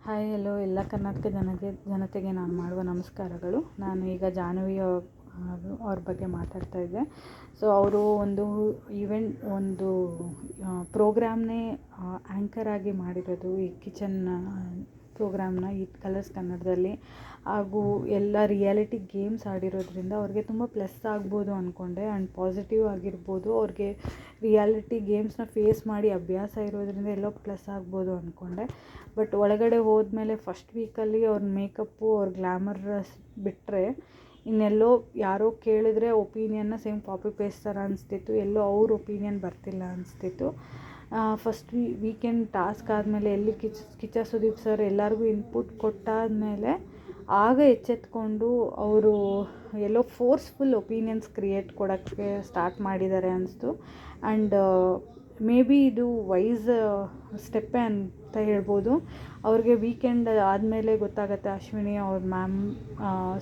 Hi hello ಎಲ್ಲ ಕರ್ನಾಟಕ ಜನತೆಗೆ ನಾನು ಮಾಡುವ ನಮಸ್ಕಾರಗಳು. ನಾನು ಈಗ ಜಾಹ್ನವಿ ಅವ್ರ ಬಗ್ಗೆ ಮಾತಾಡ್ತಾ ಇದ್ದೆ. ಸೊ ಅವರು ಒಂದು ಪ್ರೋಗ್ರಾಮ್ನೇ ಆ್ಯಂಕರ್ ಆಗಿ ಮಾಡಿರೋದು, ಈ ಕಿಚನ್ ಪ್ರೋಗ್ರಾಮ್ನ ಈ ಕಲರ್ಸ್ ಕನ್ನಡದಲ್ಲಿ. ಹಾಗೂ ಎಲ್ಲ ರಿಯಾಲಿಟಿ ಗೇಮ್ಸ್ ಆಡಿರೋದ್ರಿಂದ ಅವ್ರಿಗೆ ತುಂಬ ಪ್ಲಸ್ ಆಗ್ಬೋದು ಅಂದ್ಕೊಂಡೆ. ಆ್ಯಂಡ್ ಪಾಸಿಟಿವ್ ಆಗಿರ್ಬೋದು, ಅವ್ರಿಗೆ ರಿಯಾಲಿಟಿ ಗೇಮ್ಸ್ನ ಫೇಸ್ ಮಾಡಿ ಅಭ್ಯಾಸ ಇರೋದ್ರಿಂದ ಎಲ್ಲೋ ಪ್ಲಸ್ ಆಗ್ಬೋದು ಅಂದ್ಕೊಂಡೆ. ಬಟ್ ಒಳಗಡೆ ಹೋದ್ಮೇಲೆ ಫಸ್ಟ್ ವೀಕಲ್ಲಿ ಅವ್ರ ಮೇಕಪ್ಪು, ಅವ್ರ ಗ್ಲ್ಯಾಮರಸ್ ಬಿಟ್ಟರೆ ಇನ್ನೆಲ್ಲೋ ಯಾರೋ ಕೇಳಿದ್ರೆ ಒಪಿನಿಯನ್ನ ಸೇಮ್ ಕಾಪಿ ಪೇಸ್ಟ್ ಥರ ಅನಿಸ್ತಿತ್ತು. ಎಲ್ಲೋ ಅವ್ರ ಒಪಿನಿಯನ್ ಬರ್ತಿಲ್ಲ ಅನಿಸ್ತಿತ್ತು. ಫಸ್ಟ್ ವೀಕೆಂಡ್ ಟಾಸ್ಕ್ ಆದಮೇಲೆ ಎಲ್ಲಿ ಕಿಚ್ಚ ಸುದೀಪ್ ಸರ್ ಎಲ್ಲರಿಗೂ ಇನ್ಪುಟ್ ಕೊಟ್ಟಾದಮೇಲೆ ಆಗ ಎಚ್ಚೆತ್ಕೊಂಡು ಅವರು ಎಲ್ಲೋ ಫೋರ್ಸ್ಫುಲ್ ಒಪಿನಿಯನ್ಸ್ ಕ್ರಿಯೇಟ್ ಕೊಡೋಕ್ಕೆ ಸ್ಟಾರ್ಟ್ ಮಾಡಿದ್ದಾರೆ ಅನಿಸ್ತು. ಆ್ಯಂಡ್ ಮೇ ಬಿ ಇದು ವೈಸ್ ಸ್ಟೆಪ್ಪೇ ಅಂತ ಹೇಳ್ಬೋದು. ಅವ್ರಿಗೆ ವೀಕೆಂಡ್ ಆದಮೇಲೆ ಗೊತ್ತಾಗುತ್ತೆ ಅಶ್ವಿನಿ ಅವ್ರ ಮ್ಯಾಮ್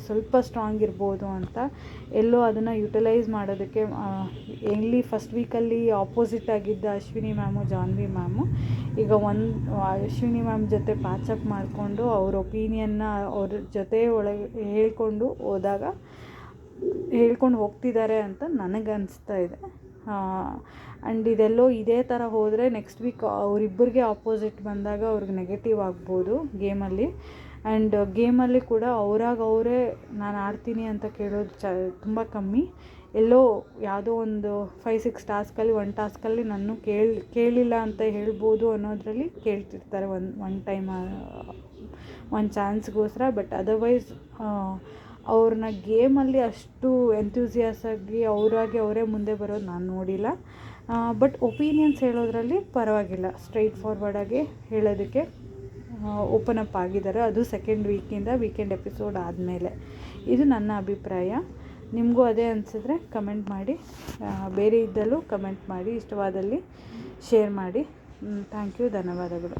ಸ್ವಲ್ಪ ಸ್ಟ್ರಾಂಗ್ ಇರ್ಬೋದು ಅಂತ. ಎಲ್ಲೋ ಅದನ್ನು ಯುಟಿಲೈಸ್ ಮಾಡೋದಕ್ಕೆ ಎಲ್ಲಿ ಫಸ್ಟ್ ವೀಕಲ್ಲಿ ಆಪೋಸಿಟ್ ಆಗಿದ್ದ ಅಶ್ವಿನಿ ಮ್ಯಾಮು, ಜಾಹ್ನವಿ ಮ್ಯಾಮು ಈಗ ಅಶ್ವಿನಿ ಮ್ಯಾಮ್ ಜೊತೆ ಪ್ಯಾಚಪ್ ಮಾಡಿಕೊಂಡು ಅವ್ರ ಒಪಿನಿಯನ್ನ ಅವ್ರ ಜೊತೆ ಒಳಗೆ ಹೇಳ್ಕೊಂಡು ಹೋಗ್ತಿದ್ದಾರೆ ಅಂತ ನನಗನ್ನಿಸ್ತಾ ಇದೆ. ಆ್ಯಂಡ್ ಇದೆಲ್ಲೋ ಇದೇ ಥರ ಹೋದರೆ ನೆಕ್ಸ್ಟ್ ವೀಕ್ ಅವರಿಬ್ಬರಿಗೆ ಆಪೋಸಿಟ್ ಬಂದಾಗ ಅವ್ರಿಗೆ ನೆಗೆಟಿವ್ ಆಗ್ಬೋದು ಗೇಮಲ್ಲಿ. ಆ್ಯಂಡ್ ಗೇಮಲ್ಲಿ ಕೂಡ ಅವರೇ ನಾನು ಆಡ್ತೀನಿ ಅಂತ ಕೇಳೋದು ತುಂಬ ಕಮ್ಮಿ. ಎಲ್ಲೋ ಯಾವುದೋ ಒಂದು 5-6 ಟಾಸ್ಕಲ್ಲಿ ಒಂದು ಟಾಸ್ಕಲ್ಲಿ ನಾನು ಕೇಳಿಲ್ಲ ಅಂತ ಹೇಳ್ಬೋದು ಅನ್ನೋದರಲ್ಲಿ ಕೇಳ್ತಿರ್ತಾರೆ ಒನ್ ಟೈಮ್ ಒಂದು ಚಾನ್ಸ್ಗೋಸ್ಕರ. ಬಟ್ ಅದರ್ವೈಸ್ ಅವ್ರನ್ನ ಗೇಮಲ್ಲಿ ಅಷ್ಟು ಎಂಥ್ಯೂಸಿಯಾಸ್ ಆಗಿ ಅವರೇ ಮುಂದೆ ಬರೋದು ನಾನು ನೋಡಿಲ್ಲ. ಬಟ್ ಒಪಿನಿಯನ್ಸ್ ಹೇಳೋದ್ರಲ್ಲಿ ಪರವಾಗಿಲ್ಲ, ಸ್ಟ್ರೈಟ್ ಫಾರ್ವರ್ಡಾಗಿ ಹೇಳೋದಕ್ಕೆ ಓಪನ್ ಅಪ್ ಆಗಿದ್ದಾರೆ. ಅದು ವೀಕೆಂಡ್ ಎಪಿಸೋಡ್ ಆದಮೇಲೆ. ಇದು ನನ್ನ ಅಭಿಪ್ರಾಯ. ನಿಮಗೂ ಅದೇ ಅನಿಸಿದ್ರೆ ಕಮೆಂಟ್ ಮಾಡಿ, ಬೇರೆ ಇದ್ದಲ್ಲೂ ಕಮೆಂಟ್ ಮಾಡಿ, ಇಷ್ಟವಾದಲ್ಲಿ ಶೇರ್ ಮಾಡಿ. ಥ್ಯಾಂಕ್ ಯು, ಧನ್ಯವಾದಗಳು.